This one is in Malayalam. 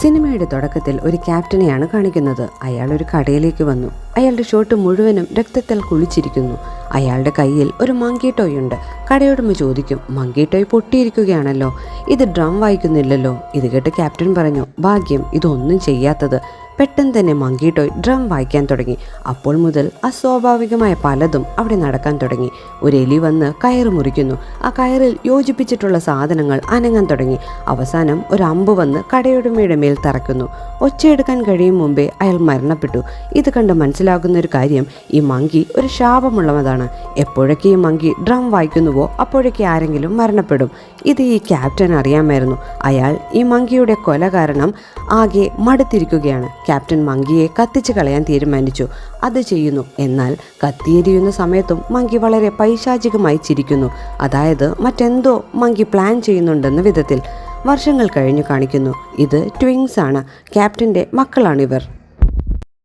സിനിമയുടെ തുടക്കത്തിൽ ഒരു ക്യാപ്റ്റനെയാണ് കാണിക്കുന്നത്. അയാൾ ഒരു കടയിലേക്ക് വന്നു. അയാളുടെ ഷർട്ട് മുഴുവനും രക്തത്താൽ കുളിച്ചിരിക്കുന്നു. അയാളുടെ കയ്യിൽ ഒരു മങ്കി ടോയ് ഉണ്ട്. കടയുടമ ചോദിക്കും, മങ്കി ടോയ് പൊട്ടിയിരിക്കുകയാണല്ലോ, ഇത് ഡ്രം വായിക്കുന്നില്ലല്ലോ. ഇത് കേട്ട് ക്യാപ്റ്റൻ പറഞ്ഞു, ഭാഗ്യം ഇതൊന്നും ചെയ്യാത്തത്. പെട്ടെന്ന് തന്നെ മങ്കി ടോയ് ഡ്രം വായിക്കാൻ തുടങ്ങി. അപ്പോൾ മുതൽ അസ്വാഭാവികമായ പലതും അവിടെ നടക്കാൻ തുടങ്ങി. ഒരു എലി വന്ന് കയറ് മുറിക്കുന്നു. ആ കയറിൽ യോജിപ്പിച്ചിട്ടുള്ള സാധനങ്ങൾ അനങ്ങാൻ തുടങ്ങി. അവസാനം ഒരു അമ്പ് വന്ന് കടയുടമയുടെ മേൽ തറക്കുന്നു. ഒച്ചയെടുക്കാൻ കഴിയും മുമ്പേ അയാൾ മരണപ്പെട്ടു. ഇത് കണ്ട് മനസ്സിലാകുന്ന ഒരു കാര്യം, ഈ മങ്കി ഒരു ശാപമുള്ളതാണ്. എപ്പോഴൊക്കെ ഈ മങ്കി ഡ്രം വായിക്കുന്നുവോ അപ്പോഴൊക്കെ ആരെങ്കിലും മരണപ്പെടും. ഇത് ഈ ക്യാപ്റ്റൻ അറിയാമായിരുന്നു. അയാൾ ഈ മങ്കിയുടെ കൊല കാരണം ആകെ മടുത്തിരിക്കുകയാണ്. ക്യാപ്റ്റൻ മങ്കിയെ കത്തിച്ച് കളയാൻ തീരുമാനിച്ചു. അത് ചെയ്യുന്നു. എന്നാൽ കത്തിയെരിയുന്ന സമയത്തും മങ്കി വളരെ പൈശാചികമായി ചിരിക്കുന്നു. അതായത് മറ്റെന്തോ മങ്കി പ്ലാൻ ചെയ്യുന്നുണ്ടെന്ന വിധത്തിൽ. വർഷങ്ങൾ കഴിഞ്ഞു കാണിക്കുന്നു. ഇത് ട്വിങ്സ് ആണ്. ക്യാപ്റ്റൻ്റെ മക്കളാണിവർ.